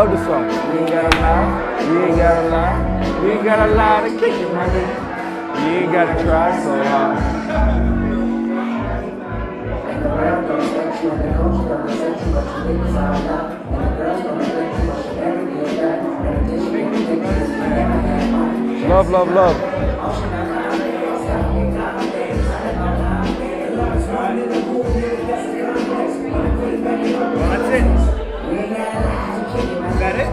love the song. You ain't gotta lie, you ain't gotta lie, you ain't gotta lie to kick it, my nigga. You ain't gotta try so hard. Love, love, love. That's it. Is that it?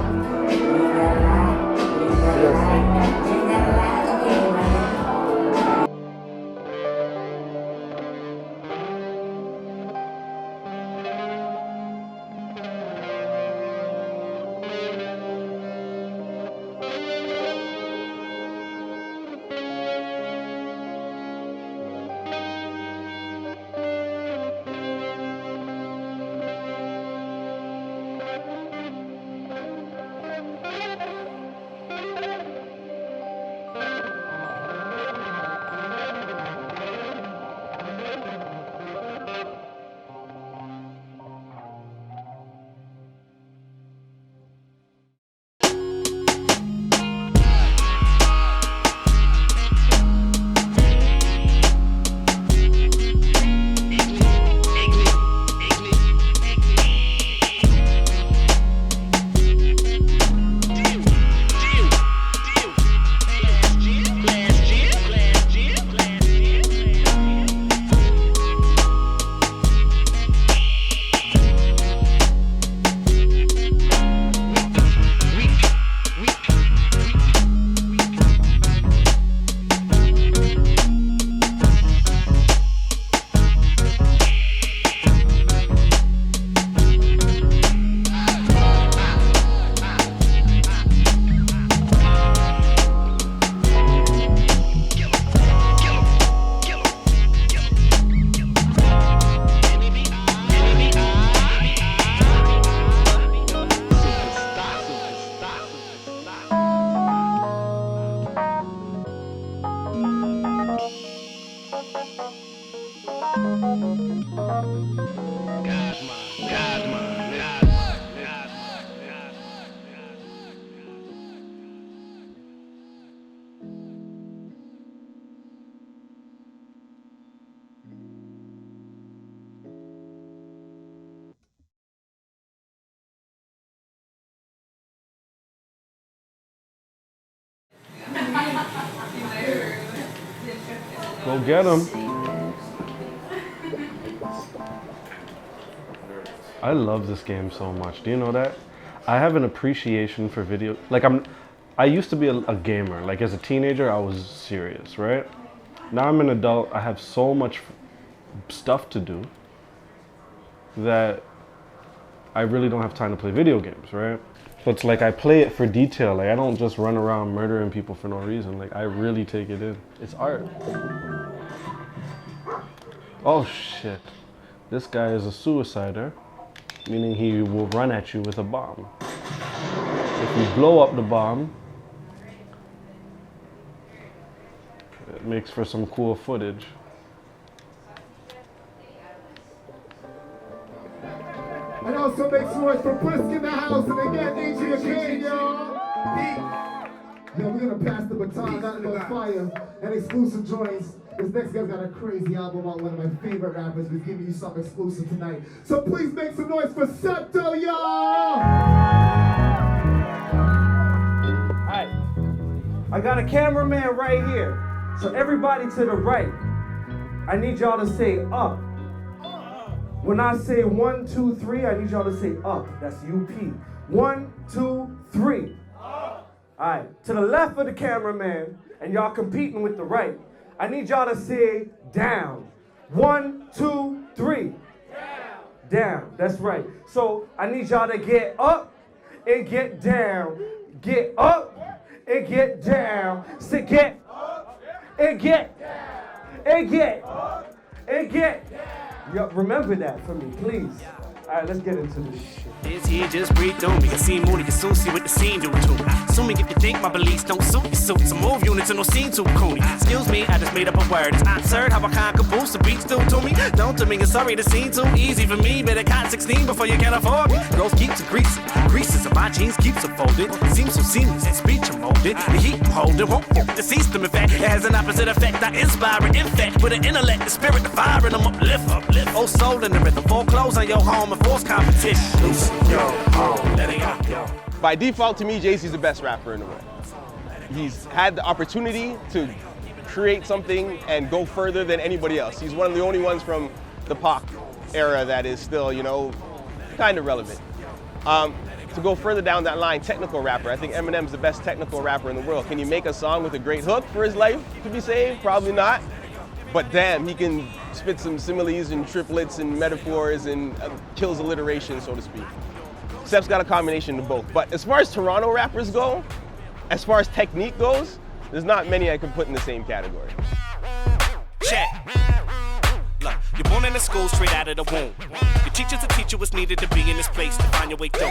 Go get him. I love this game so much. Do you know that? I have an appreciation for video. Like I used to be a gamer. Like as a teenager, I was serious, right? Now I'm an adult. I have so much stuff to do that I really don't have time to play video games, right? So it's like I play it for detail. Like I don't just run around murdering people for no reason. Like I really take it in. It's art. Oh shit. This guy is a suicider, meaning he will run at you with a bomb. If you blow up the bomb, it makes for some cool footage. And also make some noise for Brisk in the house, and again, AJ again, y'all. Yo, we're gonna pass the baton, nothing but fire and exclusive joints. This next guy's got a crazy album on one of my favorite rappers. We're giving you something exclusive tonight. So please make some noise for SepTo, y'all! Alright, I got a cameraman right here. So everybody to the right, I need y'all to say up. When I say 1, 2, 3, I need y'all to say up. That's UP. 1, 2, 3. Alright, to the left of the cameraman, and y'all competing with the right, I need y'all to say down. 1, 2, 3. Down. Down, that's right. So I need y'all to get up and get down. Get up and get down. Say get up and get down. And get up and get down. Yo, remember that for me, please. Alright, let's get into this shit. This here just breathe on me. I see moody, you soon see what the scene do to me. Assuming if you think my beliefs don't suit your suit, some move units and no scene too coony. Excuse me, I just made up a word. It's absurd how I can't caboose the beats do to me. Don't to me, it's sorry, the scene too easy for me. Better count 16 before you can afford me. Girls keeps it greasy. Creases of my jeans keeps it folded. Seems so seamless, and speech I'm molded. The heat I'm holding won't decease them. In fact, it has an opposite effect. I inspire and infect with an intellect, the spirit, the fire, and I'm uplift. Oh, soul in the rhythm. Foreclose on your home and force competition. Loose your home, let it out, yo. By default, to me, Jay-Z's the best rapper in the world. He's had the opportunity to create something and go further than anybody else. He's one of the only ones from the Pac era that is still, you know, kind of relevant. To go further down that line, technical rapper. I think Eminem's the best technical rapper in the world. Can you make a song with a great hook for his life to be saved? Probably not. But damn, he can spit some similes and triplets and metaphors and kills alliteration, so to speak. Sep's got a combination of both. But as far as Toronto rappers go, as far as technique goes, there's not many I can put in the same category. Check. Look, you're born in a school straight out of the womb. Your teachers will teach you what's needed to be in this place to find your way through.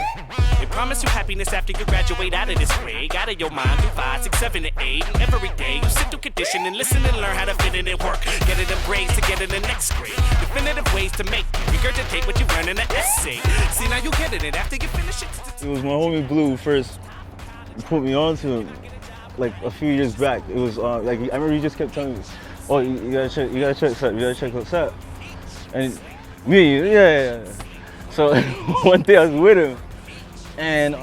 They promise you happiness after you graduate out of this grade. Out of your mind through 5, 6, 7, and 8. And every day you sit through condition and listen and learn how to fit it in work. Get it in grades to get in the next grade. Definitive ways to make it. Regurgitate what you learn in an essay. See, now you get it, and after you finish it. It was my homie Blue first put me on to him, like a few years back. It was like, I remember he just kept telling me, oh, you gotta check Sep, you gotta check out Sep. And me, yeah. So one day I was with him, and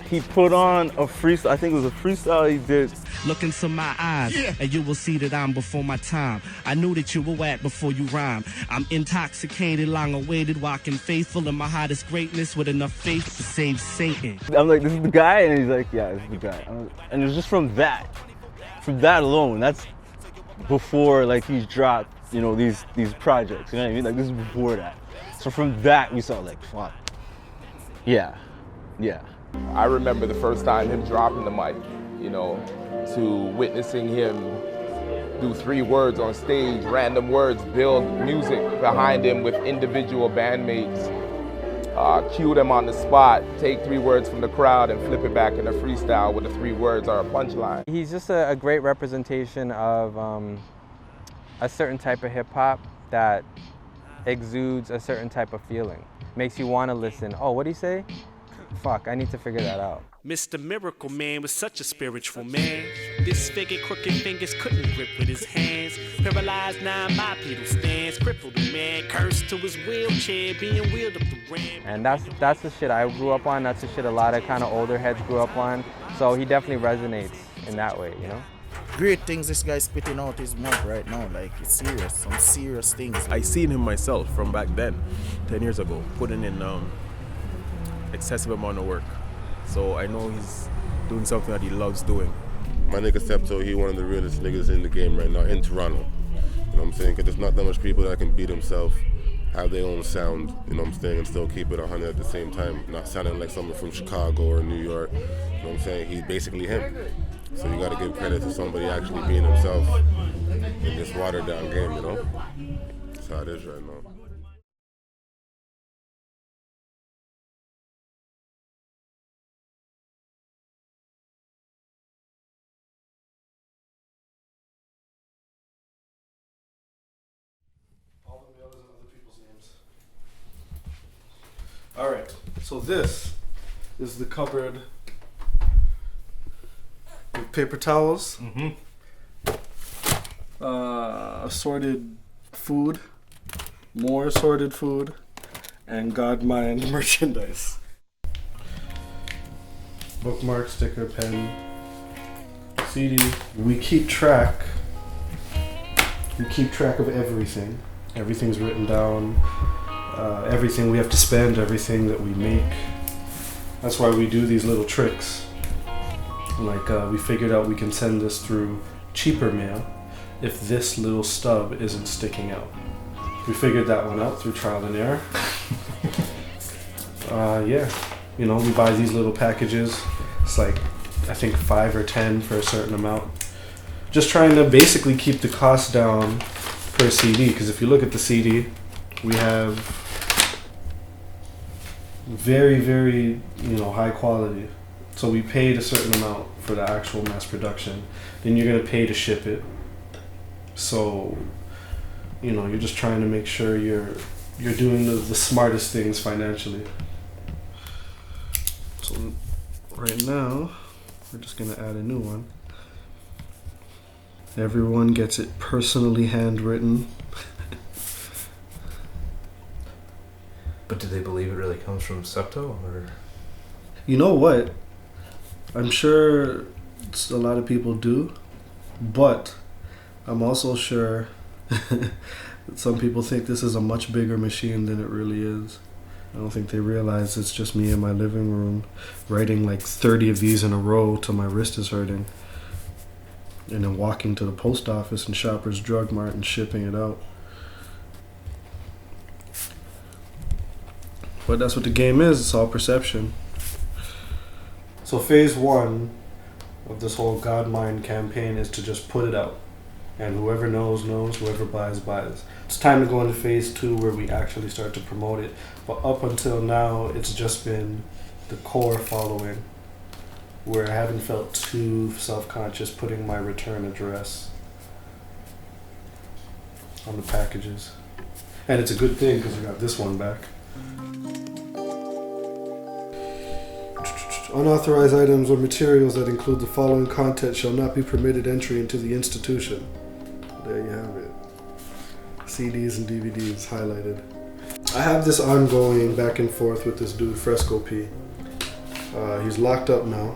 he put on a freestyle. I think it was a freestyle he did. Look into my eyes, and you will see that I'm before my time. I knew that you were wet before you rhyme. I'm intoxicated, long awaited, walking faithful in my hottest greatness with enough faith to save Satan. I'm like, this is the guy? And he's like, yeah, this is the guy. And it was just from that alone. That's before like he's dropped, you know, these projects. You know what I mean? Like this is before that. So from that we saw like, fuck. Yeah. I remember the first time him dropping the mic, you know, to witnessing him do 3 words on stage, random words, build music behind him with individual bandmates, cue them on the spot, take 3 words from the crowd and flip it back in a freestyle with the 3 words or a punchline. He's just a great representation of a certain type of hip hop that exudes a certain type of feeling. Makes you want to listen. Oh, what'd he say? Fuck, I need to figure that out. Mr. Miracle Man was such a spiritual man. Disfigured, crooked fingers couldn't grip with his hands. Paralyzed, non-bipedal stance. Crippled the man, cursed to his wheelchair, being wheeled up the ramp. And that's the shit I grew up on. That's the shit a lot of kind of older heads grew up on. So he definitely resonates in that way, you know? Great things this guy's spitting out his mouth right now, like it's serious, some serious things. I seen him myself from back then, 10 years ago, putting in excessive amount of work. So I know he's doing something that he loves doing. My nigga SepTo, he one of the realest niggas in the game right now in Toronto. You know what I'm saying? Because there's not that much people that can beat themselves, have their own sound, you know what I'm saying, and still keep it 100 at the same time. Not sounding like someone from Chicago or New York. You know what I'm saying? He's basically him. So you gotta give credit to somebody actually being himself in this watered down game, you know? That's how it is right now. All right, so this is the cupboard with paper towels, assorted food, more assorted food, and Godmind merchandise. Bookmark, sticker, pen, CD. We keep track of everything. Everything's written down. Everything we have to spend, everything that we make. That's why we do these little tricks. Like we figured out we can send this through cheaper mail if this little stub isn't sticking out. We figured that one out through trial and error. Yeah, you know, we buy these little packages. It's like, I think 5 or 10 for a certain amount. Just trying to basically keep the cost down per CD, because if you look at the CD, we have very, very, high quality. So we paid a certain amount for the actual mass production. Then you're gonna pay to ship it. So, you're just trying to make sure you're doing the smartest things financially. So right now, we're just gonna add a new one. Everyone gets it personally handwritten. But do they believe it really comes from SepTo, or? You know what? I'm sure a lot of people do, but I'm also sure that some people think this is a much bigger machine than it really is. I don't think they realize it's just me in my living room writing like 30 of these in a row till my wrist is hurting. And then walking to the post office and Shoppers Drug Mart and shipping it out. But that's what the game is, it's all perception. So phase 1 of this whole God Mind campaign is to just put it out. And whoever knows, knows. Whoever buys, buys. It's time to go into phase 2 where we actually start to promote it. But up until now, it's just been the core following, where I haven't felt too self-conscious putting my return address on the packages. And it's a good thing because I got this one back. Unauthorized items or materials that include the following content shall not be permitted entry into the institution. There you have it. CDs and DVDs highlighted. I have this ongoing back and forth with this dude, Fresco P. He's locked up now.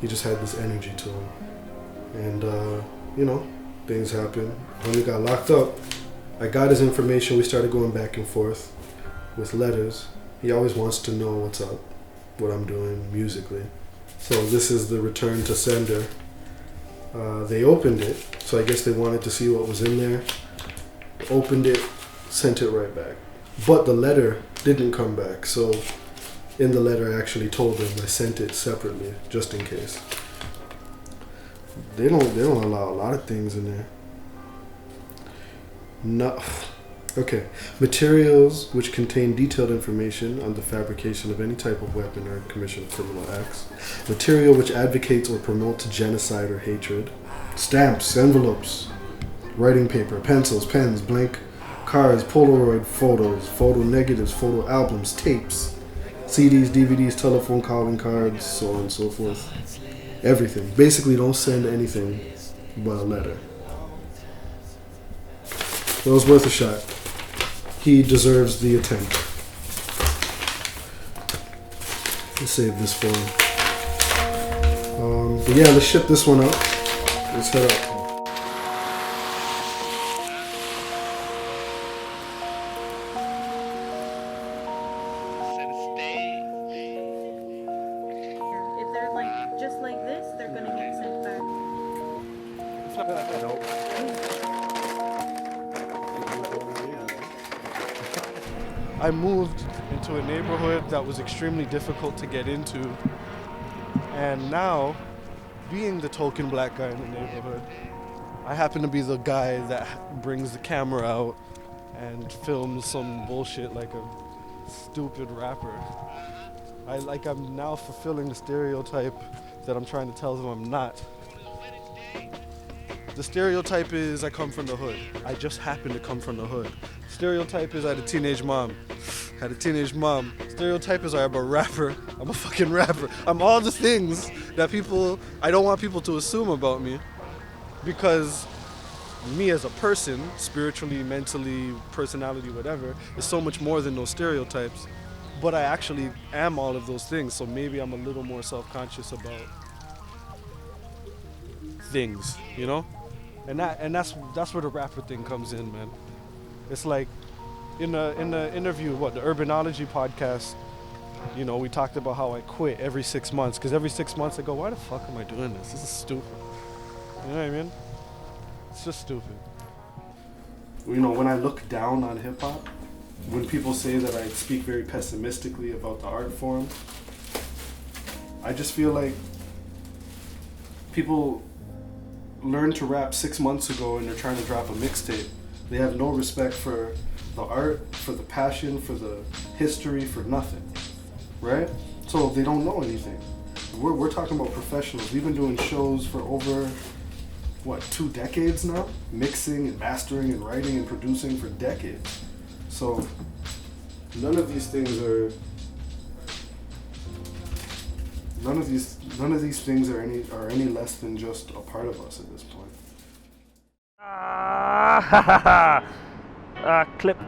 He just had this energy to him. And, things happen. When he got locked up, I got his information. We started going back and forth with letters. He always wants to know what's up, what I'm doing musically. So this is the return to sender. They opened it, so I guess they wanted to see what was in there. Opened it, sent it right back. But the letter didn't come back, so in the letter I actually told them I sent it separately, just in case. They don't allow a lot of things in there. No. Okay. Materials which contain detailed information on the fabrication of any type of weapon or commission of criminal acts. Material which advocates or promotes genocide or hatred. Stamps, envelopes, writing paper, pencils, pens, blank cards, Polaroid photos, photo negatives, photo albums, tapes, CDs, DVDs, telephone calling cards, so on and so forth. Everything. Basically, don't send anything but a letter. It was worth a shot. He deserves the attempt. Let's save this for him. But yeah, let's ship this one out. Let's head out. If they're like just like this, they're gonna get sent back. I moved into a neighborhood that was extremely difficult to get into, and now, being the token black guy in the neighborhood, I happen to be the guy that brings the camera out and films some bullshit like a stupid rapper. I'm now fulfilling the stereotype that I'm trying to tell them I'm not. The stereotype is I come from the hood. I just happen to come from the hood. Stereotype is I had a teenage mom. Stereotype is I'm a rapper. I'm a fucking rapper. I'm all the things that I don't want people to assume about me, because me as a person, spiritually, mentally, personality, whatever, is so much more than those stereotypes. But I actually am all of those things, so maybe I'm a little more self-conscious about things, you know? And that's where the rapper thing comes in, man. It's like in the interview, the Urbanology podcast, you know, we talked about how I quit every 6 months, because every 6 months I go, why the fuck am I doing this? This is stupid. You know what I mean? It's just stupid. You know, when I look down on hip hop, when people say that I speak very pessimistically about the art form, I just feel like people learned to rap 6 months ago and they're trying to drop a mixtape. They have no respect for the art, for the passion, for the history, for nothing. right? So they don't know anything. We're talking about professionals. We've been doing shows for over, what, 2 decades now? Mixing and mastering and writing and producing for decades. So none of these things are any less than just a part of us at this point. Clip.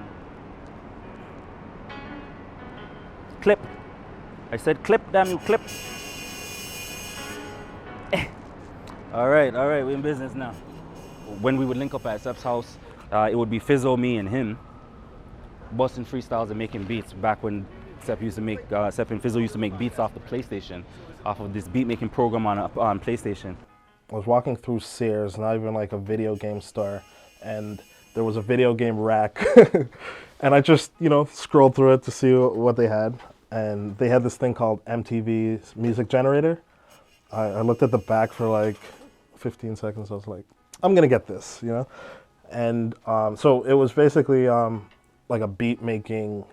Clip. I said clip, damn you, clip. All right, we're in business now. When we would link up at Sep's house, it would be Fizzo, me, and him, busting freestyles and making beats. Back when Sep and Fizzo used to make beats off the PlayStation, off of this beat making program on PlayStation. I was walking through Sears, not even like a video game store, and there was a video game rack, and I just, scrolled through it to see what they had, and they had this thing called MTV's Music Generator. I looked at the back for like 15 seconds. I was like, I'm gonna get this, and so it was basically like a beat making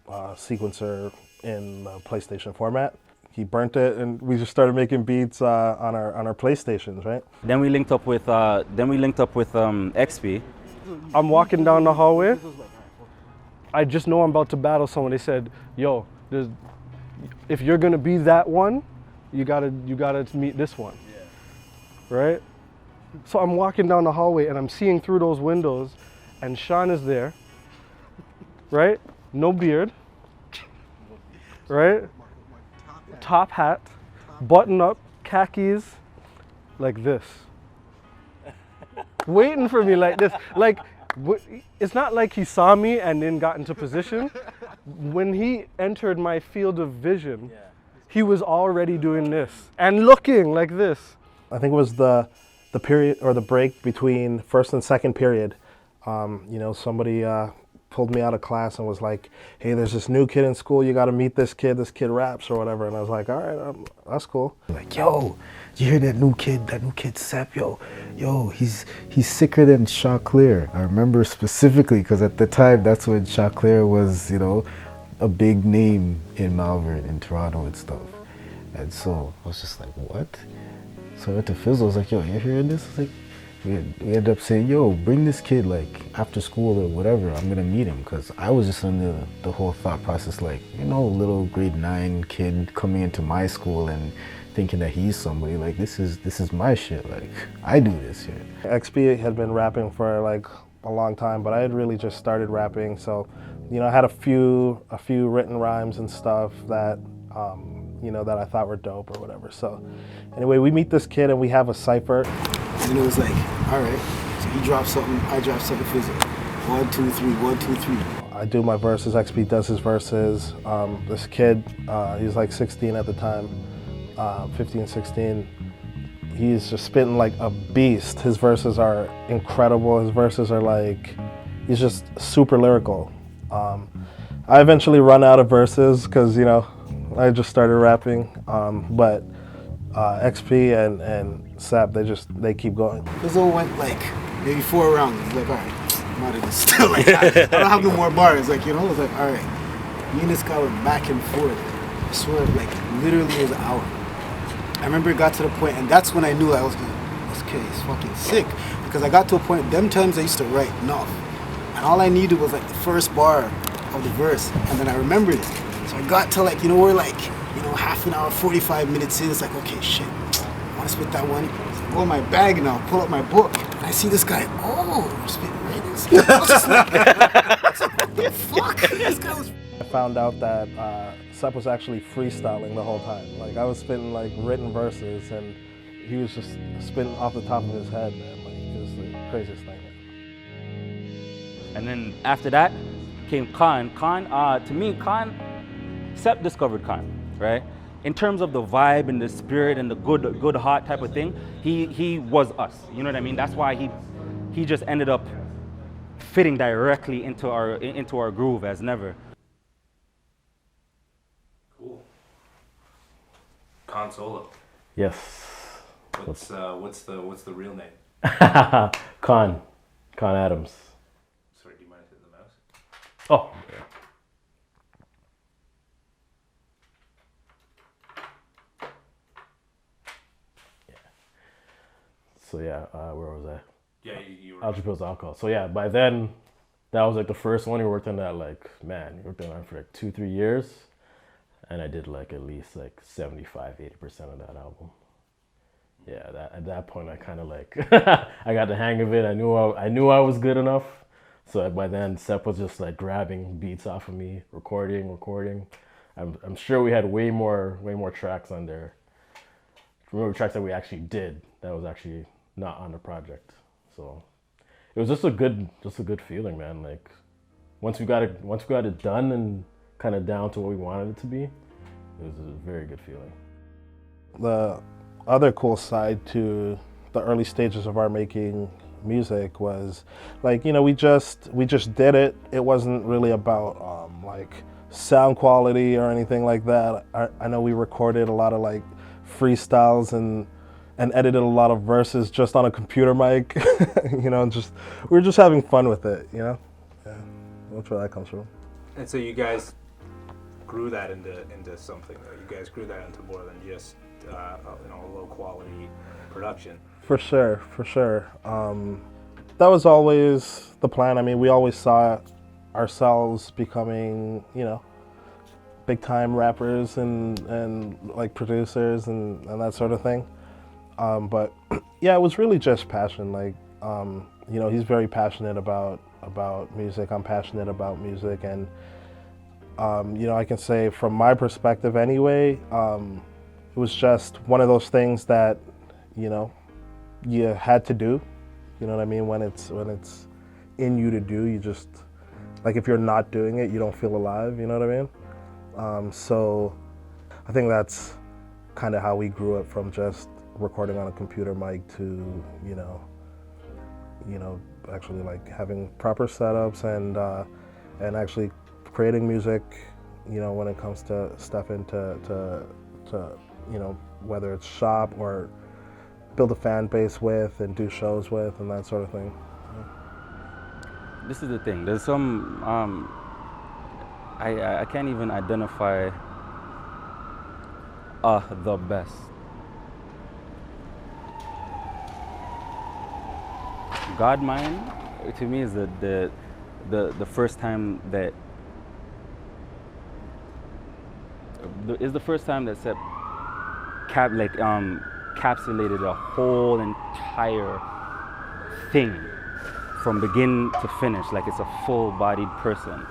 sequencer in the PlayStation format. He burnt it, and we just started making beats on our PlayStations, right? Then we linked up with XP. I'm walking down the hallway. I just know I'm about to battle someone. They said, "Yo, if you're gonna be that one, you gotta meet this one." Right? So I'm walking down the hallway and I'm seeing through those windows, and Sean is there. Right? No beard. Right? Top hat, button up, khakis, like this. Waiting for me like this. Like, it's not like he saw me and then got into position. When he entered my field of vision, he was already doing this and looking like this. I think it was the period or the break between first and second period. Somebody pulled me out of class and was like, "Hey, there's this new kid in school. You got to meet this kid. This kid raps or whatever." And I was like, "All right, that's cool." Like, yo, did you hear that new kid Sep? Yo, he's sicker than Choclair. I remember specifically because at the time that's when Choclair was, a big name in Malvern, in Toronto and stuff. And so I was just like, what? So I went to Fizzo. I was like, yo, you hearing this? I was like, we ended up saying, yo, bring this kid like after school or whatever. I'm gonna meet him, because I was just under the whole thought process, like, little grade 9 kid coming into my school and thinking that he's somebody. Like, this is my shit. Like, I do this shit. XP had been rapping for like a long time, but I had really just started rapping. So, I had a few written rhymes and stuff that that I thought were dope or whatever. So anyway, we meet this kid and we have a cipher. And it was like, all right, so he drops something, I drop something physical. 1, 2, 3, 1, 2, 3. I do my verses, XP does his verses. This kid, he's like 16 at the time, 15, 16. He's just spitting like a beast. His verses are incredible. His verses are like, he's just super lyrical. I eventually run out of verses because, I just started rapping, but XP and Sep, they keep going. Fizzo went like maybe 4 rounds. He's like, all right, I'm out of this still. Like, I don't have no more bars. Like, I was like, all right. Me and this guy were back and forth. I swear, like, literally it was an hour. I remember it got to the point, and that's when I knew I was like, this kid is fucking sick. Because I got to a point, them times I used to write enough. And all I needed was like the first bar of the verse, and then I remembered it. So I got to like, we're like, half an hour, 45 minutes in, it's like, okay, shit, I want to spit that one. So I go in my bag now, pull up my book, and I see this guy, spitting writings. I was just like, what the fuck? This guy was... I found out that Sep was actually freestyling the whole time. Like, I was spitting like written verses, and he was just spitting off the top of his head, man. Like, it was the craziest thing. And then after that came Khan. To me, Sep discovered Khan, right? In terms of the vibe and the spirit and the good hot type of thing, he was us. You know what I mean? That's why he just ended up fitting directly into our groove as never. Cool. Khan Solo. Yes. What's the real name? Khan Adams. Sorry, do you mind hitting the mouse? Oh. So yeah, where was I? Yeah, you were. Ultra Pills Alcohol. So yeah, by then, that was like the first one. You worked on that like, man, you worked on that for like 2-3 years. And I did like at least like 75-80% of that album. Yeah, at that point I kind of like, I got the hang of it. I knew I was good enough. So by then Sep was just like grabbing beats off of me, recording. I'm sure we had way more tracks on there. Remember tracks that we actually did that was actually not on the project. So it was just a good feeling, man. Like once we got it done and kind of down to what we wanted it to be, it was a very good feeling. The other cool side to the early stages of our making music was like, you know, we just did it. It wasn't really about like sound quality or anything like that. I know we recorded a lot of like freestyles and edited a lot of verses just on a computer mic. You know, we were just having fun with it, you know? Yeah, that's where that comes from. And so you guys grew that into something, though. You guys grew that into more than just low quality production. For sure. That was always the plan. I mean, we always saw ourselves becoming, you know, big time rappers and like producers and that sort of thing. But yeah, it was really just passion. Like, you know, he's very passionate about music. I'm passionate about music, and you know, I can say from my perspective anyway, it was just one of those things that, you know, you had to do. You know what I mean? When it's in you to do, you just, like, if you're not doing it, you don't feel alive. You know what I mean? So I think that's kind of how we grew it, from just recording on a computer mic to, you know, actually like having proper setups and actually creating music, you know, when it comes to stuff into you know, whether it's shop or build a fan base with and do shows with and that sort of thing. This is the thing. There's some I can't even identify the best. God Mine, to me, is the first time that Sep encapsulated a whole entire thing from begin to finish, like it's a full-bodied person.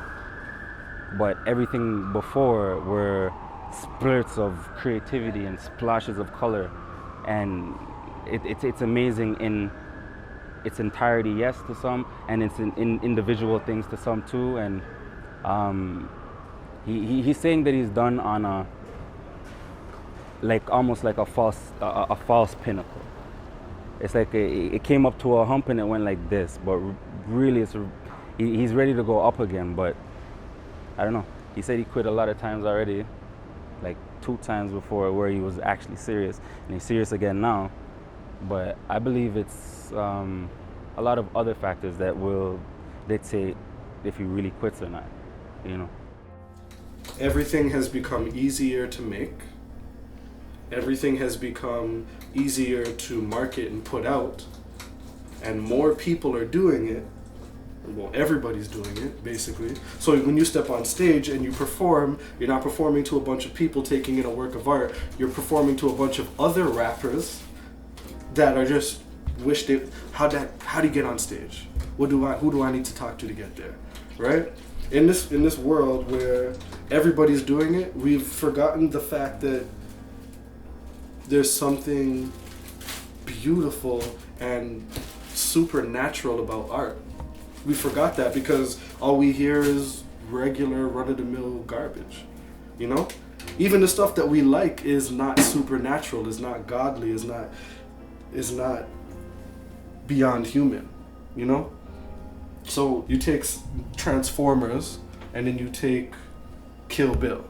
But everything before were splurts of creativity and splashes of color, and it's amazing in its entirety, yes, to some, and it's in individual things to some too. And he's saying that he's done on a almost like a false pinnacle. It's like it came up to a hump and it went like this, but really he's ready to go up again. But I don't know. He said he quit a lot of times already, like 2 times before, where he was actually serious, and he's serious again now. But I believe it's a lot of other factors that will dictate if he really quits or not, you know. Everything has become easier to make. Everything has become easier to market and put out. And more people are doing it. Well, everybody's doing it, basically. So when you step on stage and you perform, you're not performing to a bunch of people taking in a work of art. You're performing to a bunch of other rappers that are just how do you get on stage? Who do I need to talk to get there, right? In this world where everybody's doing it, we've forgotten the fact that there's something beautiful and supernatural about art. We forgot that because all we hear is regular run-of-the-mill garbage, you know? Even the stuff that we like is not supernatural, is not godly, is not beyond human, you know? So you take Transformers and then you take Kill Bill,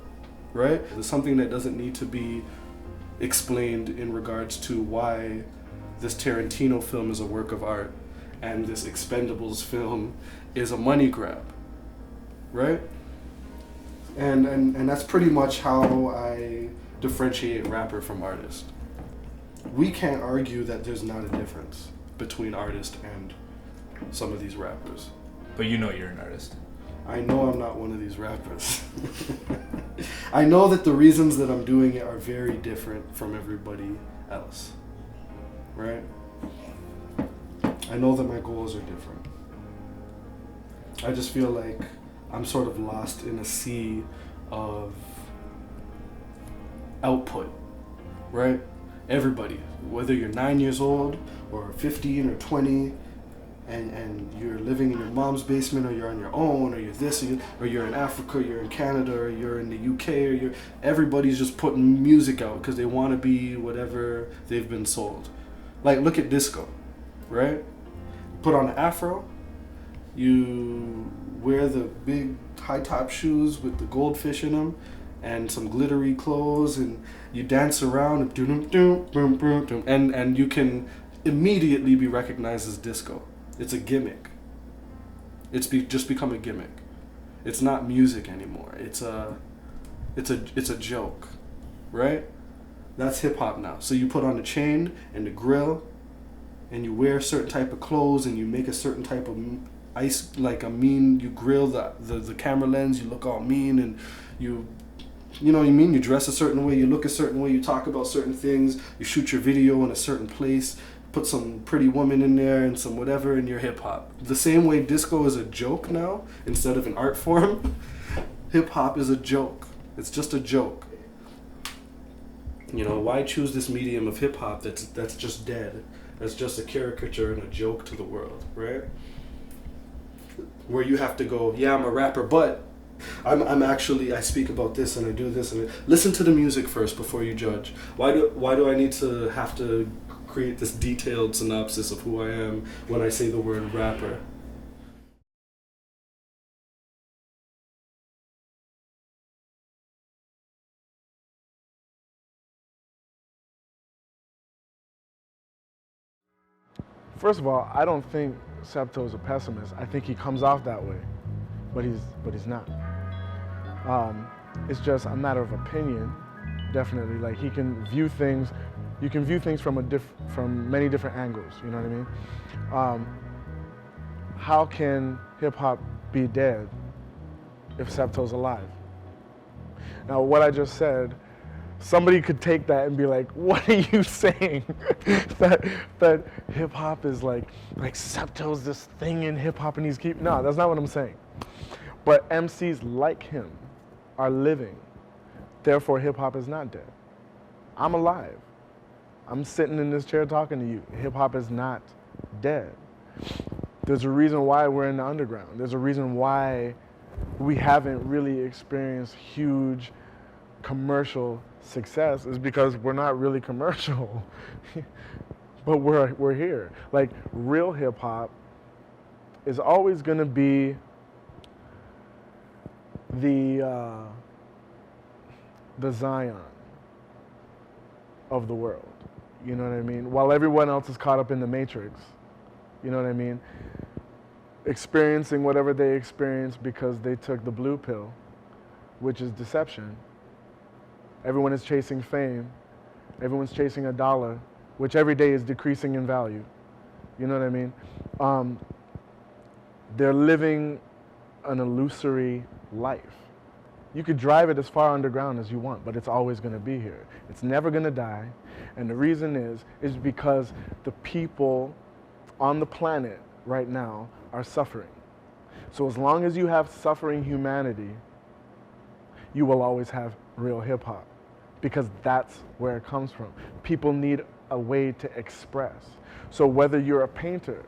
right? There's something that doesn't need to be explained in regards to why this Tarantino film is a work of art and this Expendables film is a money grab, right? And that's pretty much how I differentiate rapper from artist. we can't argue that there's not a difference between artist and some of these rappers. But you know you're an artist. I know I'm not one of these rappers. I know that the reasons that I'm doing it are very different from everybody else, right? I know that my goals are different. I just feel like I'm sort of lost in a sea of output, right? Everybody, whether you're 9 years old or 15 or 20, and you're living in your mom's basement, or you're on your own, or you're this, or you're in Africa, or you're in Canada, or you're in the UK, or everybody's just putting music out because they want to be whatever they've been sold. Like, look at disco, right? Put on an afro, you wear the big high top shoes with the goldfish in them, and some glittery clothes, and you dance around, and you can immediately be recognized as disco. It's a gimmick. It's just become a gimmick. It's not music anymore. It's a joke, right? That's hip hop now. So you put on a chain and a grill, and you wear a certain type of clothes, and you make a certain type of you grill the camera lens, you look all mean, and you know what I mean? You dress a certain way, you look a certain way, you talk about certain things, you shoot your video in a certain place, put some pretty woman in there and some whatever, and you're hip hop. The same way disco is a joke now, instead of an art form, hip hop is a joke. It's just a joke. You know, why choose this medium of hip hop that's just dead? That's just a caricature and a joke to the world, right? Where you have to go, yeah, I'm a rapper, but I'm actually, I speak about this and I do this, and listen to the music first before you judge. Why do I need to have to create this detailed synopsis of who I am when I say the word rapper? First of all, I don't think SepTo is a pessimist. I think he comes off that way, but he's not. It's just a matter of opinion, definitely. Like, he can view things, you can view things from many different angles. You know what I mean? How can hip hop be dead if SepTo's alive? Now, what I just said, somebody could take that and be like, what are you saying? that hip hop is like SepTo's this thing in hip hop and he's no, that's not what I'm saying. But MCs like him are living. Therefore, hip hop is not dead. I'm alive. I'm sitting in this chair talking to you. Hip hop is not dead. There's a reason why we're in the underground. There's a reason why we haven't really experienced huge commercial success, is because we're not really commercial. But we're here. Like, real hip hop is always going to be the Zion of the world. You know what I mean? While everyone else is caught up in the Matrix, you know what I mean? Experiencing whatever they experience because they took the blue pill, which is deception. Everyone is chasing fame. Everyone's chasing a dollar, which every day is decreasing in value. You know what I mean? They're living an illusory life. You could drive it as far underground as you want, but it's always going to be here. It's never going to die. And the reason is because the people on the planet right now are suffering. So as long as you have suffering humanity, you will always have real hip hop, because that's where it comes from. People need a way to express. So whether you're a painter,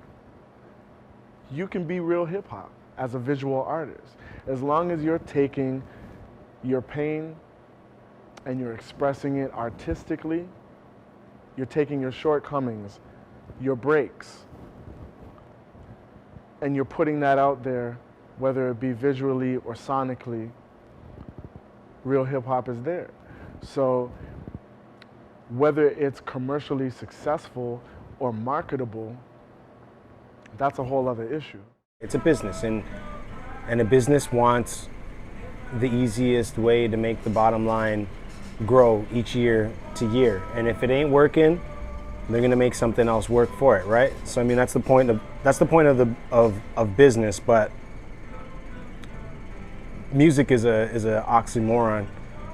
you can be real hip hop as a visual artist. As long as you're taking your pain and you're expressing it artistically, you're taking your shortcomings, your breaks, and you're putting that out there, whether it be visually or sonically, real hip hop is there. So whether it's commercially successful or marketable, that's a whole other issue. It's a business, and a business wants the easiest way to make the bottom line grow each year to year. And if it ain't working, they're gonna make something else work for it, right? So I mean, that's the point of business. But music is a oxymoron,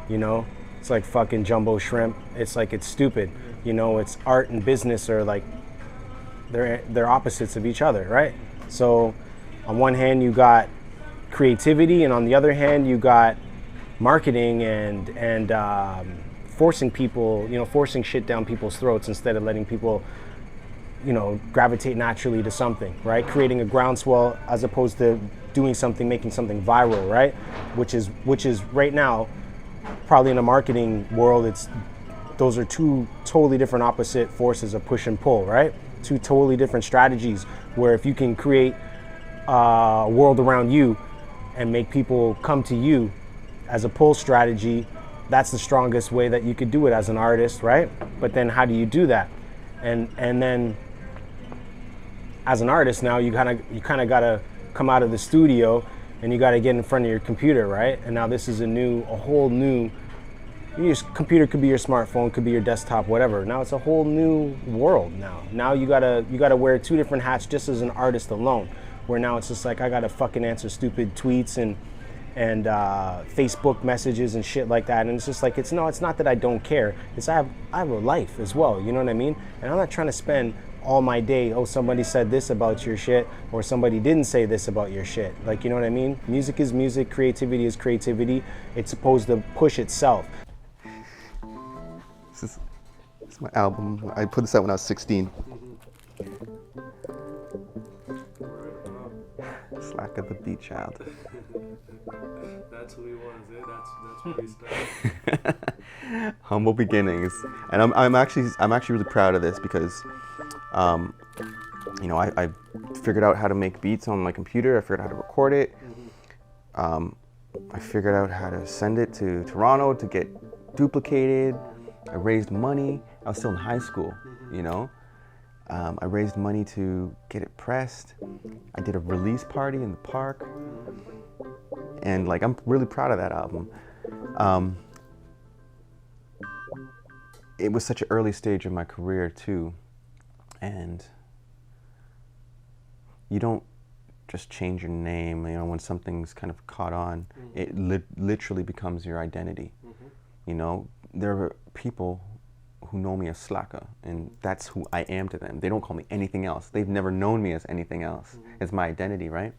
you know. It's like fucking jumbo shrimp. It's like, it's stupid, you know. It's art and business are like they're opposites of each other, right? So on one hand you got creativity, and on the other hand you got marketing and forcing people, you know, forcing shit down people's throats instead of letting people, you know, gravitate naturally to something, right? Creating a groundswell as opposed to doing something, making something viral, right? Which is right now, probably in the marketing world, those are two totally different opposite forces of push and pull, right? Two totally different strategies, where if you can create a world around you and make people come to you as a pull strategy, that's the strongest way that you could do it as an artist, right? But then how do you do that? And then as an artist now, you kind of got to come out of the studio and you got to get in front of your computer, right? And now this is a whole new, your computer could be your smartphone, could be your desktop, whatever. Now it's a whole new world now. Now you gotta wear two different hats just as an artist alone, where now it's just like, I gotta fucking answer stupid tweets and Facebook messages and shit like that. And it's just like, it's not that I don't care. It's I have a life as well, you know what I mean? And I'm not trying to spend all my day, oh, somebody said this about your shit, or somebody didn't say this about your shit. Like, you know what I mean? Music is music, creativity is creativity. It's supposed to push itself. This is my album. I put this out when I was 16. Slack of the Beat Child. That's who he was, that's where he started. Humble beginnings, and I'm actually really proud of this because, you know, I figured out how to make beats on my computer. I figured out how to record it. I figured out how to send it to Toronto to get duplicated. I raised money. I was still in high school, you know. I raised money to get it pressed. I did a release party in the park. And like, I'm really proud of that album. It was such an early stage of my career too. And you don't just change your name, you know, when something's kind of caught on. It literally becomes your identity. You know, there are people who know me as Slacker, and that's who I am to them. They don't call me anything else. They've never known me as anything else. It's my identity, right?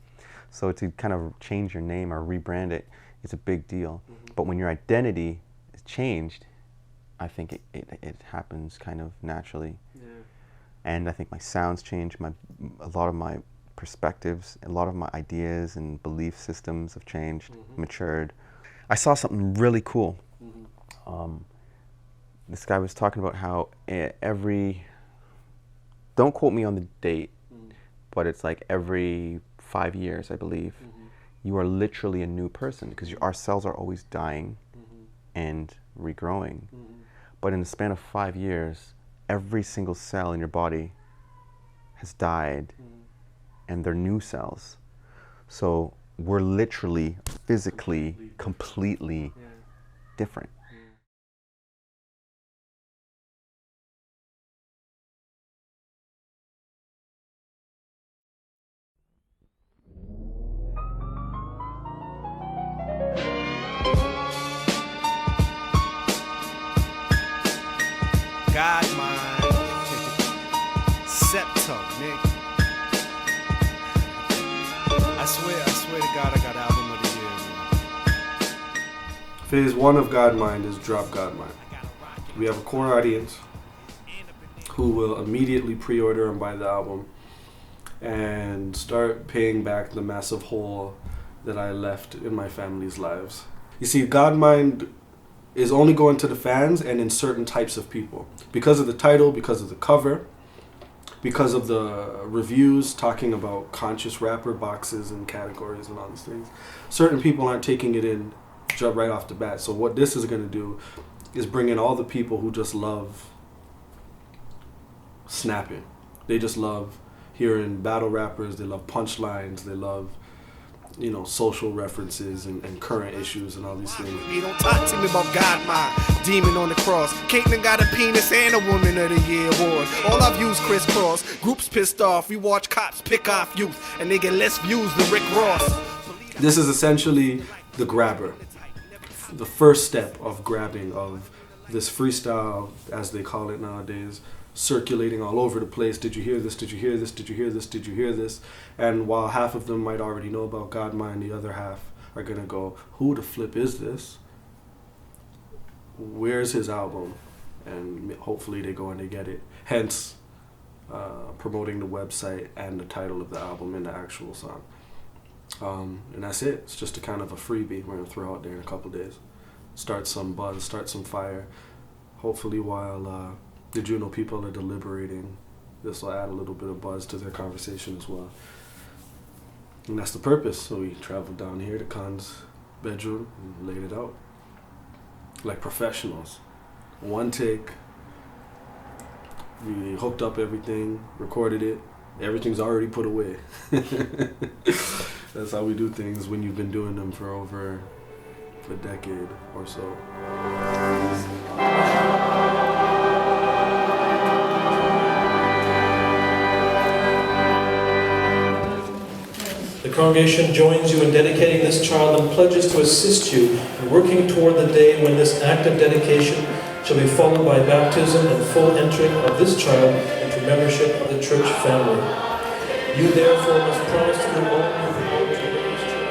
So to kind of change your name or rebrand it is a big deal. But when your identity is changed, I think it happens kind of naturally. Yeah. And I think my sounds change, a lot of my perspectives, a lot of my ideas and belief systems have changed, matured. I saw something really cool. This guy was talking about how don't quote me on the date, but it's like every 5 years, I believe, you are literally a new person, because our cells are always dying and regrowing. But in the span of 5 years, every single cell in your body has died and they're new cells. So we're literally, physically, completely different. God SepTo, nigga. I swear to God, I got album of the year, man. Phase 1 of Godmind is Drop Godmind. We have a core audience who will immediately pre-order and buy the album and start paying back the massive hole that I left in my family's lives. You see, Godmind is only going to the fans and in certain types of people. Because of the title, because of the cover, because of the reviews talking about conscious rapper boxes and categories and all these things. Certain people aren't taking it in right off the bat. So what this is going to do is bring in all the people who just love snapping. They just love hearing battle rappers, they love punchlines, they love you know, social references and current issues and all these things. You don't talk to me about God, my demon on the cross. Caitlyn got a penis and a Woman of the Year award. All I've used crisscross. Groups pissed off. We watch cops pick off youth, and they get less views than Rick Ross. This is essentially the grabber, the first step of grabbing of this freestyle, as they call it nowadays, circulating all over the place. Did you hear this? Did you hear this? Did you hear this? Did you hear this? And while half of them might already know about Godmind, the other half are gonna go, who the flip is this? Where's his album? And hopefully they go and they get it. Hence, promoting the website and the title of the album in the actual song. And that's it. It's just a kind of a freebie we're gonna throw out there in a couple days. Start some buzz, start some fire. Hopefully while the Juno people are deliberating, this will add a little bit of buzz to their conversation as well. And that's the purpose. So we traveled down here to Khan's bedroom and laid it out. Like professionals. One take. We hooked up everything, recorded it. Everything's already put away. That's how we do things when you've been doing them for over a decade or so. The congregation joins you in dedicating this child and pledges to assist you in working toward the day when this act of dedication shall be followed by baptism and full entering of this child into membership of the church family. You therefore must promise to do all you promote to this child.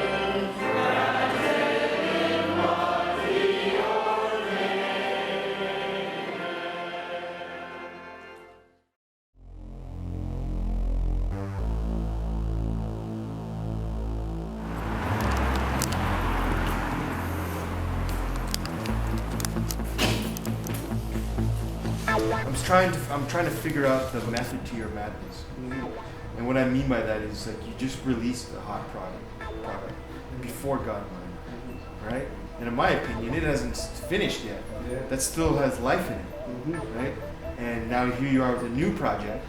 I'm trying to figure out the method to your madness. And what I mean by that is like you just released a hot product before Godmind, right? And in my opinion, it hasn't finished yet. Yeah. That still has life in it, right? And now here you are with a new project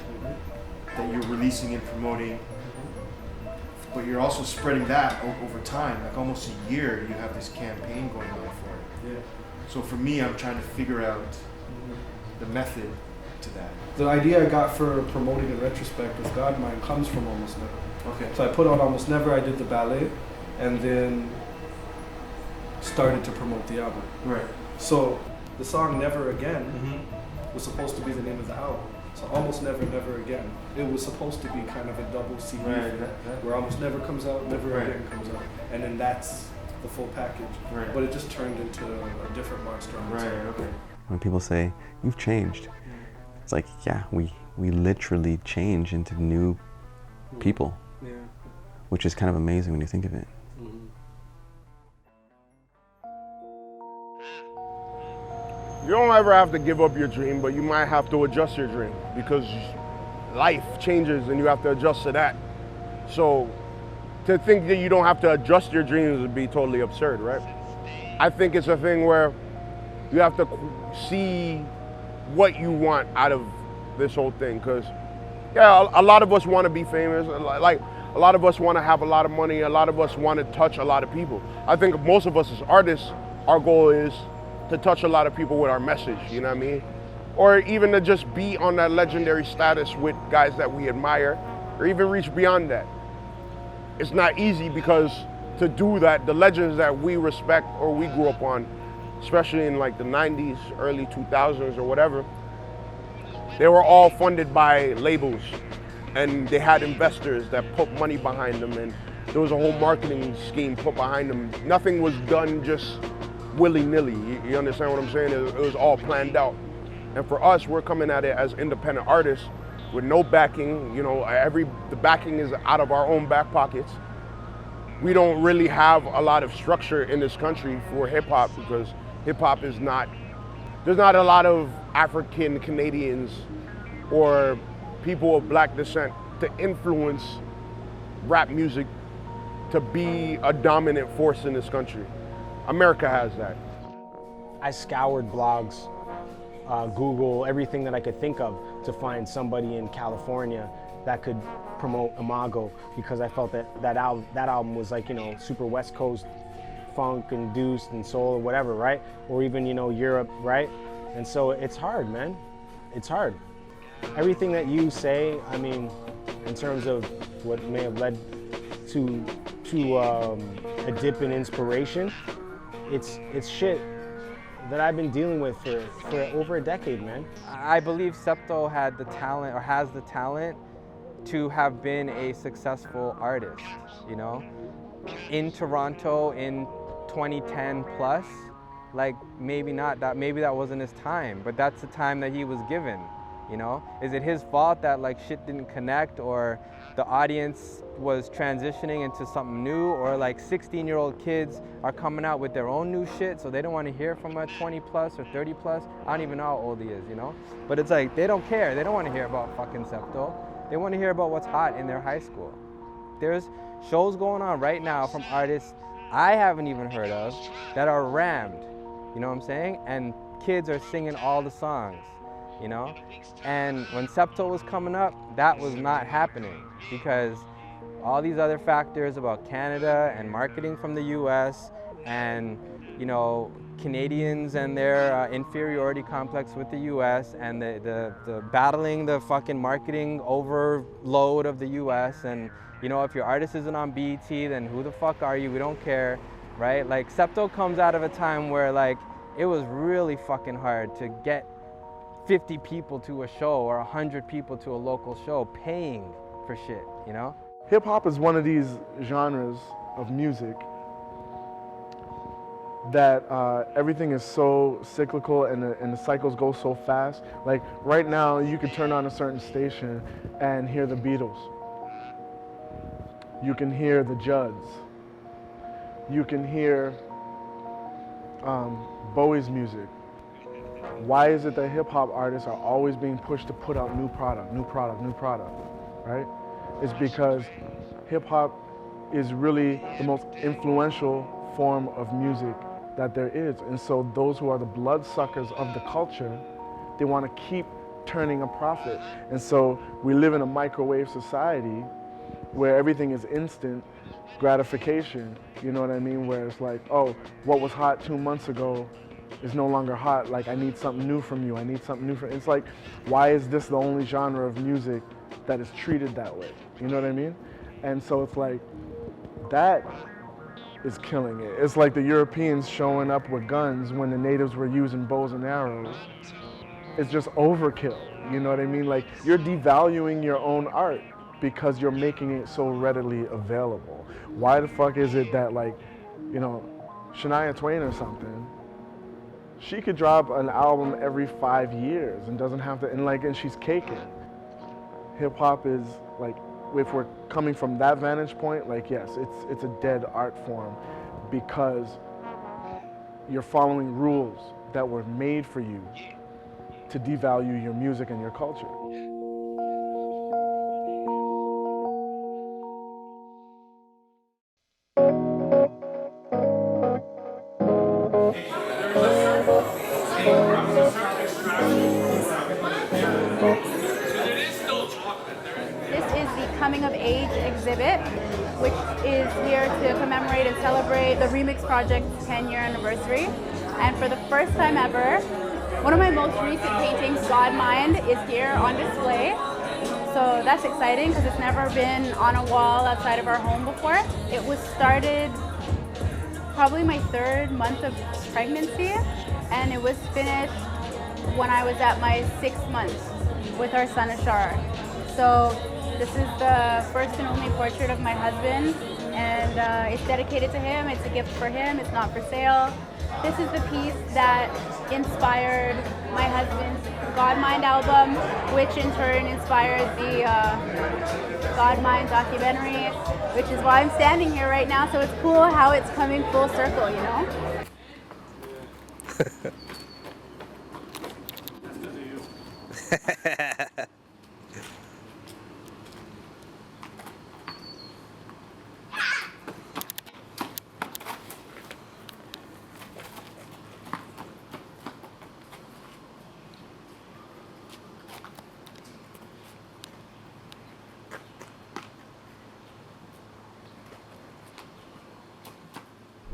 that you're releasing and promoting, but you're also spreading that over time, like almost a year. You have this campaign going on for it. Yeah. So for me, I'm trying to figure out the method to that. The idea I got for promoting in retrospect with Godmind comes from Almost Never. Okay. So I put out Almost Never, I did the ballet, and then started to promote the album. Right. So the song Never Again was supposed to be the name of the album. So Almost Never, Never Again. It was supposed to be kind of a double CD where Almost Never comes out, Never Again comes out. And then that's the full package. Right. But it just turned into a different monster on its own. Okay. When people say, you've changed, it's like, yeah, we literally change into new people, Yeah. which is kind of amazing when you think of it. You don't ever have to give up your dream, but you might have to adjust your dream because life changes and you have to adjust to that. So to think that you don't have to adjust your dreams would be totally absurd, right? I think it's a thing where you have to see what you want out of this whole thing, because yeah, a lot of us want to be famous, like a lot of us want to have a lot of money, a lot of us want to touch a lot of people. I think most of us as artists, our goal is to touch a lot of people with our message, you know what I mean? Or even to just be on that legendary status with guys that we admire, or even reach beyond that. It's not easy because to do that, the legends that we respect or we grew up on, especially in like the 90s, early 2000s or whatever, they were all funded by labels and they had investors that put money behind them, and there was a whole marketing scheme put behind them. Nothing was done just willy-nilly, you understand what I'm saying? It was all planned out. And for us, we're coming at it as independent artists with no backing, you know, the backing is out of our own back pockets. We don't really have a lot of structure in this country for hip hop because hip hop is not, there's not a lot of African Canadians or people of black descent to influence rap music to be a dominant force in this country. America has that. I scoured blogs, Google, everything that I could think of to find somebody in California that could promote Imago because I felt that album was like, you know, super West Coast funk induced and soul or whatever, right? Or even, you know, Europe, right? And so it's hard, man. It's hard. Everything that you say, I mean, in terms of what may have led to a dip in inspiration, it's shit that I've been dealing with for over a decade, man. I believe SepTo had the talent, or has the talent, to have been a successful artist, you know? In Toronto in 2010 plus, like maybe that wasn't his time, but that's the time that he was given, you know? Is it his fault that like shit didn't connect, or the audience was transitioning into something new, or like 16-year-old kids are coming out with their own new shit, so they don't want to hear from a 20 plus or 30 plus? I don't even know how old he is, you know? But it's like, they don't care. They don't want to hear about fucking SepTo. They want to hear about what's hot in their high school. There's shows going on right now from artists I haven't even heard of that are rammed, you know what I'm saying? And kids are singing all the songs, you know? And when SepTo was coming up, that was not happening because all these other factors about Canada and marketing from the US and, you know, Canadians and their inferiority complex with the US and the battling the fucking marketing overload of the US, and, you know, if your artist isn't on BET, then who the fuck are you? We don't care, right? Like, SepTo comes out of a time where, like, it was really fucking hard to get 50 people to a show or 100 people to a local show paying for shit, you know? Hip hop is one of these genres of music that everything is so cyclical and the cycles go so fast. Like right now, you could turn on a certain station and hear the Beatles. You can hear the Judds. You can hear Bowie's music. Why is it that hip hop artists are always being pushed to put out new product, right? It's because hip hop is really the most influential form of music that there is. And so those who are the bloodsuckers of the culture, they want to keep turning a profit. And so we live in a microwave society where everything is instant gratification, you know what I mean? Where it's like, oh, what was hot 2 months ago is no longer hot. Like, I need something new from you. I need something new from, it's like, why is this the only genre of music that is treated that way? You know what I mean? And so it's like, that is killing it. It's like the Europeans showing up with guns when the natives were using bows and arrows. It's just overkill, you know what I mean? Like, you're devaluing your own art because you're making it so readily available. Why the fuck is it that, like, you know, Shania Twain or something, she could drop an album every 5 years and doesn't have to, and she's caking. Hip hop is like, if we're coming from that vantage point, like, yes, it's a dead art form because you're following rules that were made for you to devalue your music and your culture. Coming of Age exhibit, which is here to commemorate and celebrate the Remix Project's 10-year anniversary. And for the first time ever, one of my most recent paintings, God Mind, is here on display. So that's exciting because it's never been on a wall outside of our home before. It was started probably my 3rd month of pregnancy, and it was finished when I was at my 6th month with our son Ashar. So this is the first and only portrait of my husband, and it's dedicated to him. It's a gift for him. It's not for sale. This is the piece that inspired my husband's God Mind album, which in turn inspired the God Mind documentary, which is why I'm standing here right now. So it's cool how it's coming full circle, you know?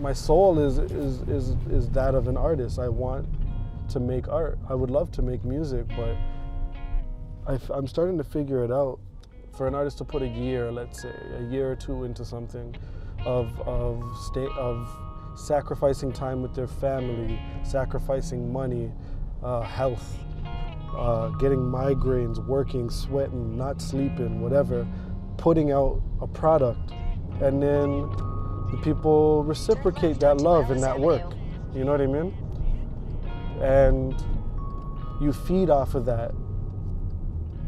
my soul is that of an artist. I want to make art. I would love to make music, but I'm starting to figure it out. For an artist to put a year, let's say, a year or two into something, of sacrificing time with their family, sacrificing money, health, getting migraines, working, sweating, not sleeping, whatever, putting out a product, and then the people reciprocate that love and that work. You know what I mean? And you feed off of that,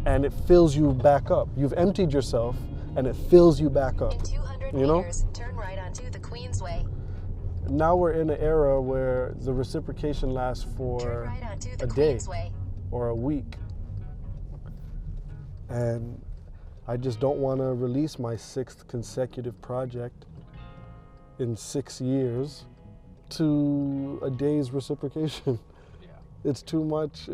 and it fills you back up. You've emptied yourself, and it fills you back up. You know? Turn right onto the Queensway. Now we're in an era where the reciprocation lasts for a day or a week. And I just don't want to release my 6th consecutive project in 6 years to a day's reciprocation. It's too much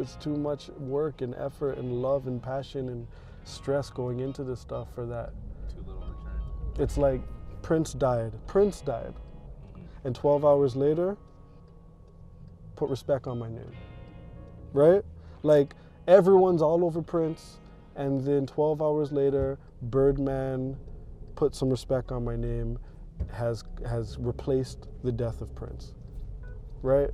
work and effort and love and passion and stress going into this stuff for that. Too little return. It's like Prince died. And 12 hours later, put respect on my name, right? Like everyone's all over Prince, and then 12 hours later, Birdman put some respect on my name, has replaced the death of Prince, right?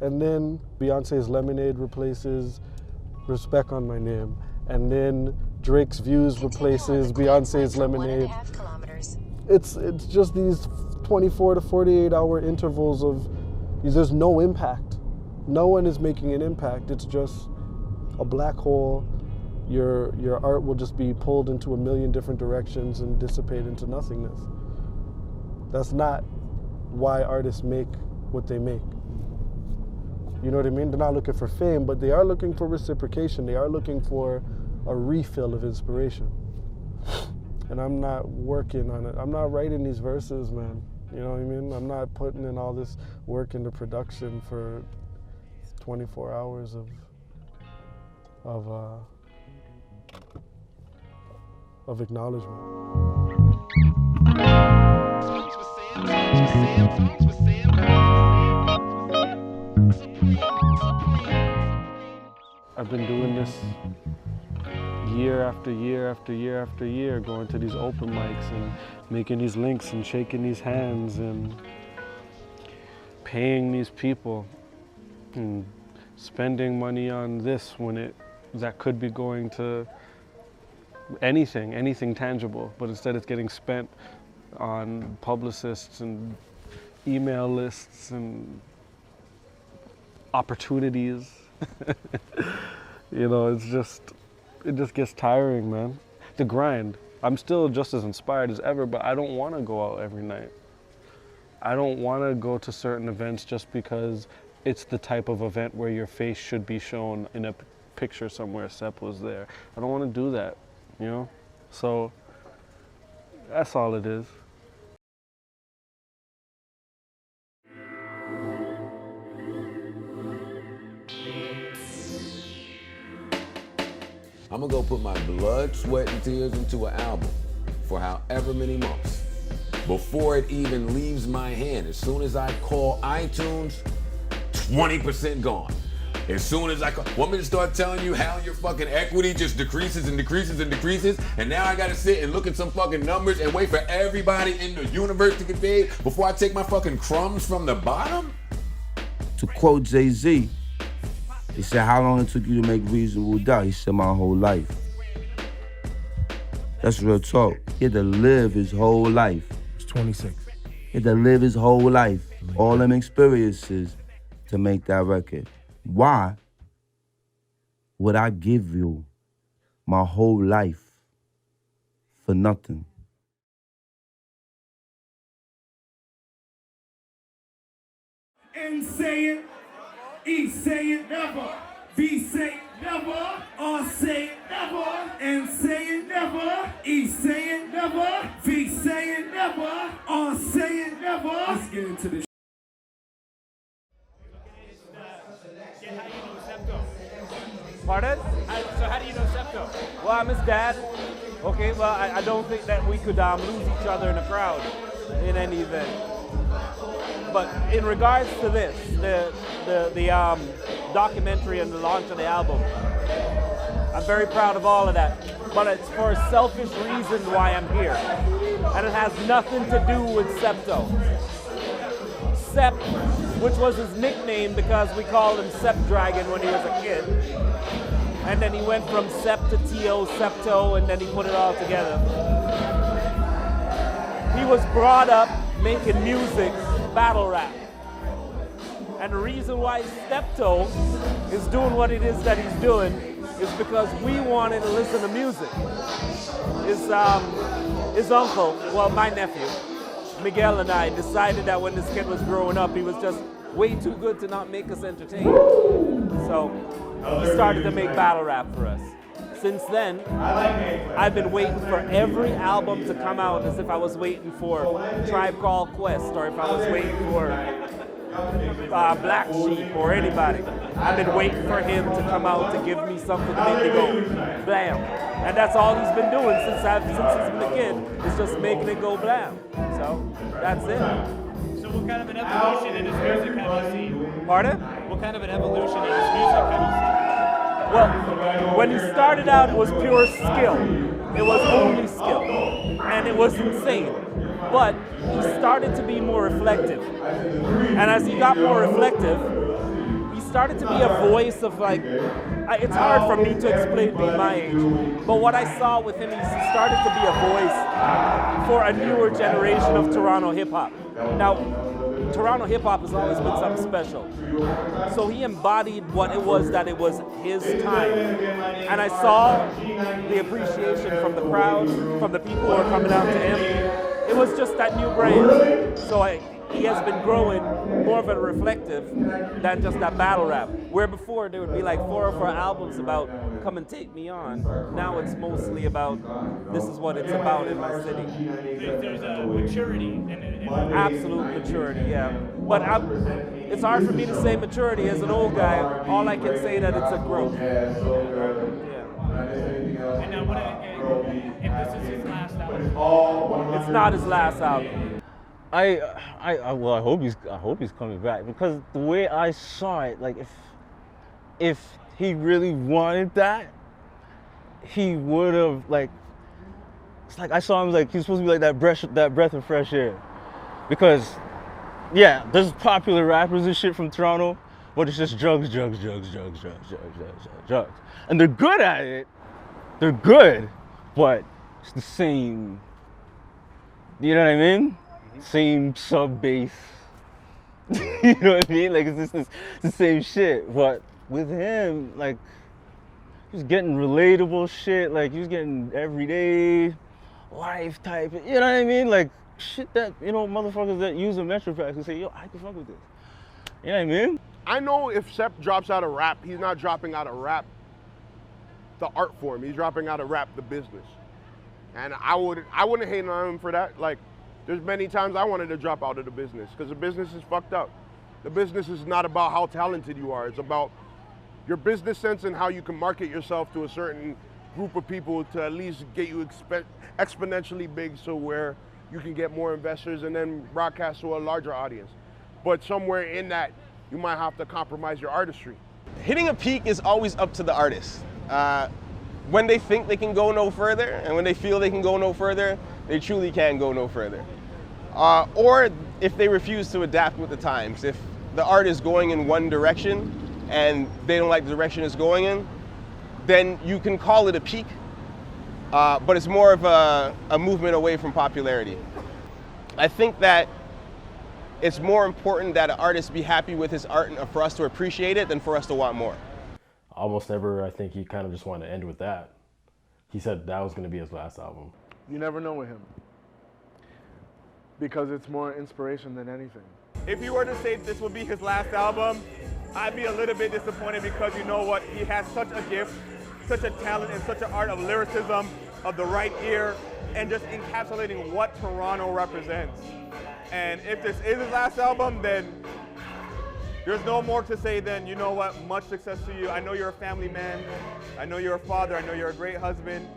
And then Beyonce's Lemonade replaces respect on my name, and then Drake's Views replaces Beyonce's Lemonade. It's just these 24 to 48 hour intervals of, there's no impact. No one is making an impact. It's just a black hole. Your art will just be pulled into a million different directions and dissipate into nothingness. That's not why artists make what they make. You know what I mean? They're not looking for fame, but they are looking for reciprocation. They are looking for a refill of inspiration. And I'm not working on it. I'm not writing these verses, man. You know what I mean? I'm not putting in all this work into production for 24 hours of acknowledgement. I've been doing this year after year after year after year, going to these open mics and making these links and shaking these hands and paying these people and spending money on this when that could be going to anything tangible, but instead it's getting spent on publicists and email lists and opportunities. You know, it just gets tiring, man. The grind. I'm still just as inspired as ever, but I don't want to go out every night. I don't want to go to certain events just because it's the type of event where your face should be shown in a picture somewhere Sep was there. I don't want to do that, you know? So that's all it is. I'm gonna go put my blood, sweat, and tears into an album for however many months before it even leaves my hand. As soon as I call iTunes, 20% gone. As soon as I call, want me to start telling you how your fucking equity just decreases and decreases and decreases, and now I gotta sit and look at some fucking numbers and wait for everybody in the universe to get paid before I take my fucking crumbs from the bottom? To quote Jay-Z, he said, how long it took you to make Reasonable Doubt? He said, my whole life. That's real talk. He had to live his whole life. He's 26. He had to live his whole life, all them experiences to make that record. Why would I give you my whole life for nothing? N say it, E say it never, V say it never, R say it never, N say it never, E say it never, V say it never, R say it never. Let's get into this. Pardon? So how do you know SepTo? Well, I'm his dad. Okay, well, I don't think that we could lose each other in the crowd in any event. But in regards to this, the documentary and the launch of the album, I'm very proud of all of that. But it's for a selfish reason why I'm here. And it has nothing to do with SepTo. Sep, which was his nickname because we called him Sep Dragon when he was a kid. And then he went from Sep to T.O., SepTo, and then he put it all together. He was brought up making music, battle rap. And the reason why SepTo is doing what it is that he's doing is because we wanted to listen to music. His uncle, well, my nephew, Miguel and I decided that when this kid was growing up, he was just way too good to not make us entertain. So he started to make battle rap for us. Since then, I've been waiting for every album to come out as if I was waiting for Tribe Called Quest or if I was waiting for Black Sheep or anybody. I've been waiting for him to come out to give me something to make me go blam. And that's all he's been doing since he's been a kid, is just making it go blam. So that's it. So what kind of an evolution in his music have you seen? Pardon? What kind of an evolution in his music have you seen? Well, when he started out, it was pure skill. It was only skill. And it was insane. But he started to be more reflective. And as he got more reflective, he started to be a voice of like, it's hard for me to explain being my age, but what I saw with him is he started to be a voice for a newer generation of Toronto hip-hop. Now, Toronto hip-hop has always been something special. So he embodied what it was that it was his time. And I saw the appreciation from the crowd, from the people who are coming out to him. It was just that new brand. So he has been growing more of a reflective than just that battle rap. Where before there would be like 4 or 4 albums about come and take me on. Now it's mostly about this is what it's about in my city. There's a maturity in Absolute maturity, yeah. But it's hard for me to say maturity as an old guy. All I can say that it's a growth. And now, if this is his last album? It's not his last album. Well, I hope he's coming back, because the way I saw it, like if he really wanted that, he would have, like, it's like I saw him like he's supposed to be like that breath of fresh air, because yeah, there's popular rappers and shit from Toronto, but it's just drugs, and they're good at it. They're good, but it's the same. You know what I mean? Same sub bass. You know what I mean? Like it's just the same shit. But with him, like he was getting relatable shit. Like he was getting everyday life type. You know what I mean? Like shit that, you know, motherfuckers that use a Metro Pack and say, yo, I can fuck with this. You know what I mean? I know if Sep drops out of rap, he's not dropping out of rap the art form. He's dropping out of rap the business. And I wouldn't hate on him for that. Like, there's many times I wanted to drop out of the business because the business is fucked up. The business is not about how talented you are. It's about your business sense and how you can market yourself to a certain group of people to at least get you exponentially big, so where you can get more investors and then broadcast to a larger audience. But somewhere in that, you might have to compromise your artistry. Hitting a peak is always up to the artist. When they think they can go no further, and when they feel they can go no further, they truly can go no further. Or if they refuse to adapt with the times. If the art is going in one direction and they don't like the direction it's going in, then you can call it a peak, but it's more of a movement away from popularity. I think that it's more important that an artist be happy with his art and for us to appreciate it than for us to want more. Almost Never, I think he kind of just wanted to end with that. He said that was going to be his last album. You never know with him, because it's more inspiration than anything. If you were to say this would be his last album, I'd be a little bit disappointed, because you know what? He has such a gift, such a talent, and such an art of lyricism, of the right ear, and just encapsulating what Toronto represents. And if this is his last album, then there's no more to say than, you know what, much success to you. I know you're a family man. I know you're a father. I know you're a great husband.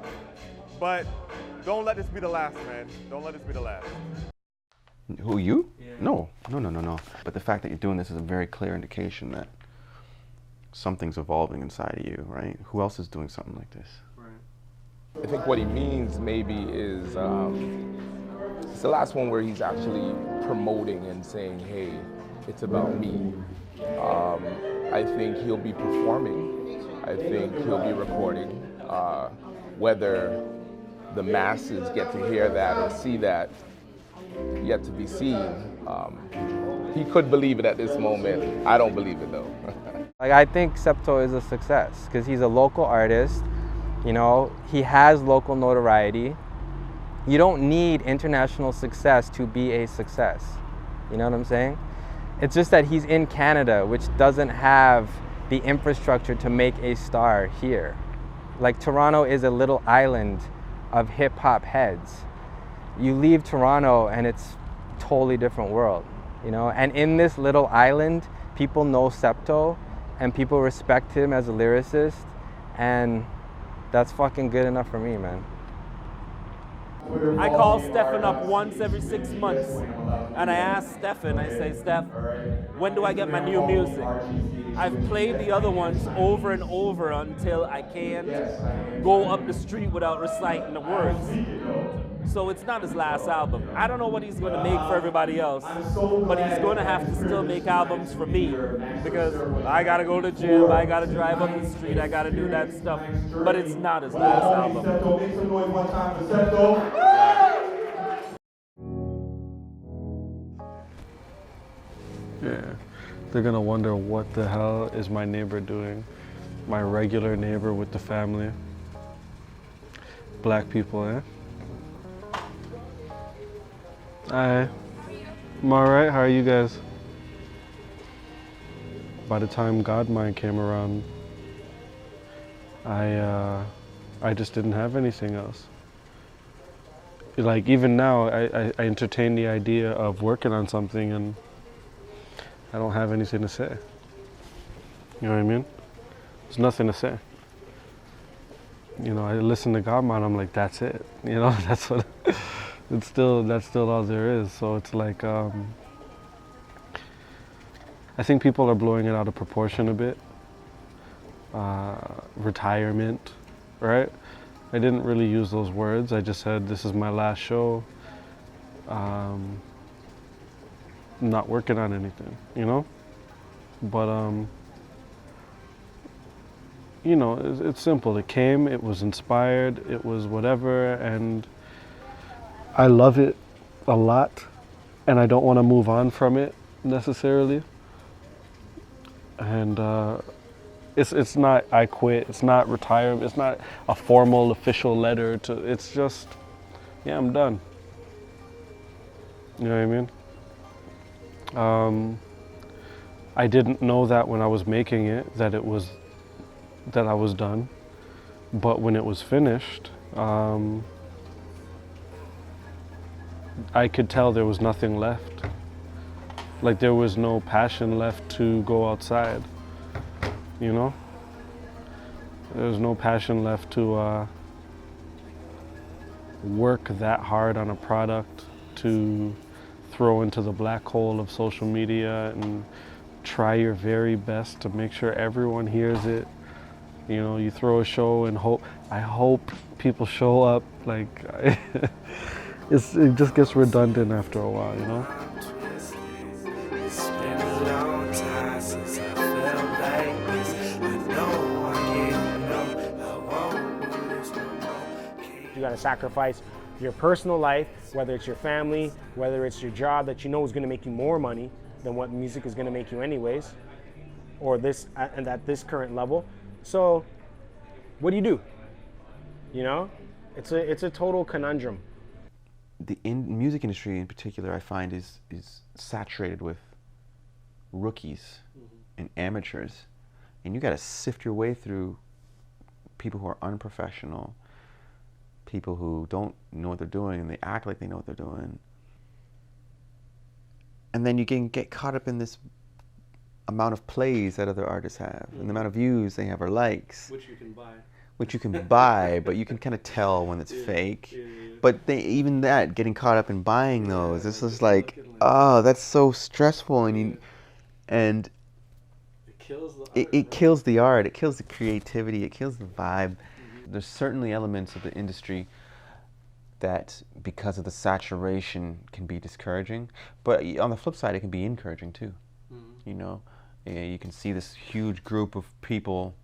But don't let this be the last, man. Don't let this be the last. Who, you? Yeah. No. But the fact that you're doing this is a very clear indication that something's evolving inside of you, right? Who else is doing something like this? I think what he means maybe is it's the last one where he's actually promoting and saying, hey, it's about me. I think he'll be performing. I think he'll be recording. Whether the masses get to hear that or see that, yet to be seen. He could believe it at this moment. I don't believe it though. Like, I think SepTo is a success because he's a local artist. You know, he has local notoriety. You don't need international success to be a success. You know what I'm saying? It's just that he's in Canada, which doesn't have the infrastructure to make a star here. Like, Toronto is a little island of hip hop heads. You leave Toronto and it's a totally different world, you know? And in this little island, people know SepTo and people respect him as a lyricist, and that's fucking good enough for me, man. I call Stefan up once every 6 months, and I ask Stefan, I say, Steph, when do I get my new music? I've played the other ones over and over until I can't go up the street without reciting the words. So it's not his last album. I don't know what he's going to make for everybody else, but he's going to have to still make albums for me because I got to go to the gym, I got to drive up the street, I got to do that stuff. But it's not his last album. Yeah, they're gonna wonder what the hell is my neighbor doing? My regular neighbor with the family. Black people, eh? Hi. I'm alright, how are you guys? By the time Godmind came around, I just didn't have anything else. Like, even now, I entertain the idea of working on something and I don't have anything to say. You know what I mean? There's nothing to say. You know, I listen to Godmind, I'm like, that's it. You know, that's what, that's still all there is. So it's like, I think people are blowing it out of proportion a bit. Retirement, right? I didn't really use those words. I just said, this is my last show. I'm not working on anything, you know? But, you know, it's simple. It came, it was inspired, it was whatever, and I love it a lot, and I don't want to move on from it necessarily. And it's not I quit, it's not retirement, it's not a formal official letter to, it's just, yeah, I'm done. You know what I mean? I didn't know that when I was making it, that I was done. But when it was finished, I could tell there was nothing left. Like, there was no passion left to go outside, you know? There was no passion left to work that hard on a product, to throw into the black hole of social media and try your very best to make sure everyone hears it. You know, you throw a show and I hope people show up. Like, it just gets redundant after a while, you know? You got to sacrifice your personal life, whether it's your family, whether it's your job that you know is going to make you more money than what music is going to make you anyways, or this and at this current level. So what do? You know, it's a total conundrum. The music industry in particular, I find, is saturated with rookies and amateurs, and you got to sift your way through people who are unprofessional, people who don't know what they're doing and they act like they know what they're doing. And then you can get caught up in this amount of plays that other artists have, and the amount of views they have or likes. Which you can buy. which you can buy, but you can kind of tell when it's fake. But even that, getting caught up in buying those, it's just like, oh, that's so stressful, and it kills the art, it kills the creativity, it kills the vibe. There's certainly elements of the industry that, because of the saturation, can be discouraging. But on the flip side, it can be encouraging too. You know, you can see this huge group of people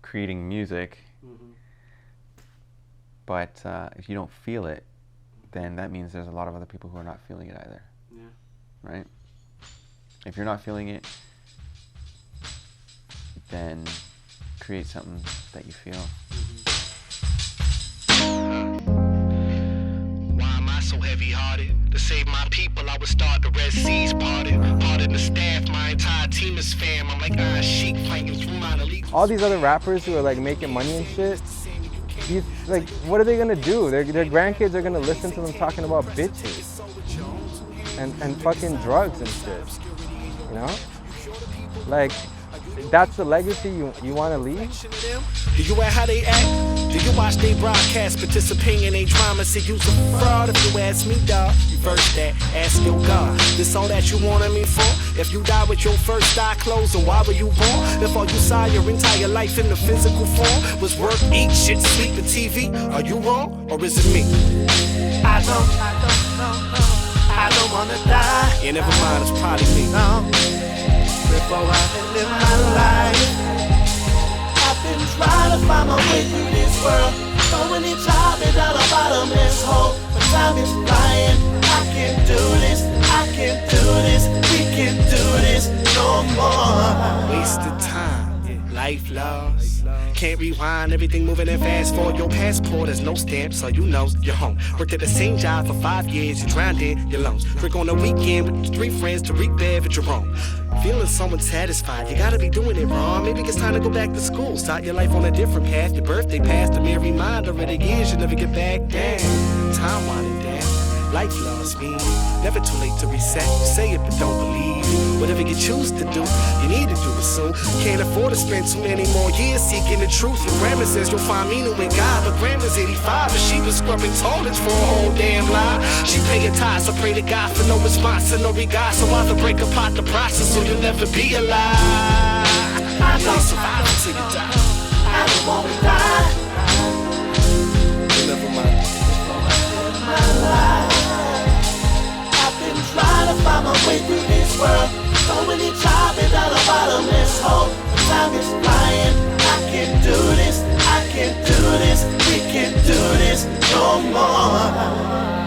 creating music, but if you don't feel it, then that means there's a lot of other people who are not feeling it either. Yeah. Right? If you're not feeling it, then create something that you feel. Why am I so heavy-hearted? To save my people, I would start the Red Seas parted. Part of the staff, my entire team is fam. I'm like sheep fighting through my elite. All these other rappers who are like making money and shit, like, what are they gonna do? Their grandkids are gonna listen to them talking about bitches and fucking drugs and shit. You know? Like, that's the legacy you want to leave? Do you at how they act? Do you watch they broadcast, participate in they drama? See, you's a fraud if you ask me, dawg. Reverse that, ask your God. This all that you wanted me for? If you die with your first eye closed, then why were you born? If all you saw your entire life in the physical form was work, eat, shit, sleep, and TV, are you wrong, or is it me? I don't wanna die. Yeah, never mind, it's probably me. No. Before I can live my life, I've been trying to find my way through this world. So many jobs down the bottomless hole, but time is flying. I can't do this, I can't do this, we can't do this no more. Wasted time, life lost. Can't rewind, everything moving and fast forward. Your passport has no stamp, so you know you're home. Worked at the same job for 5 years, you drowned in your lungs. Drink on the weekend with 3 friends to reap bad at your wrong. Feeling somewhat satisfied, you gotta be doing it wrong. Maybe it's time to go back to school, start your life on a different path. Your birthday passed, a mere reminder of the years you never get back down. Time winding down, life lost me. Never too late to reset, you say it but don't believe. Whatever you choose to do, you need to do it soon. Can't afford to spend too many more years seeking the truth. Your grandma says you'll find meaning in God, but grandma's 85 and she was scrubbing toilets for a whole damn lie. She paying tithes, I pray to God for no response and no regard. So I'll break apart the process so you'll never be alive. I don't survive until you die. I don't want to die. Never mind. My life, I've been trying to find my way through this world. So many jobs down the bottomless hole. Time is flying. I can't do this. I can't do this. We can't do this no more.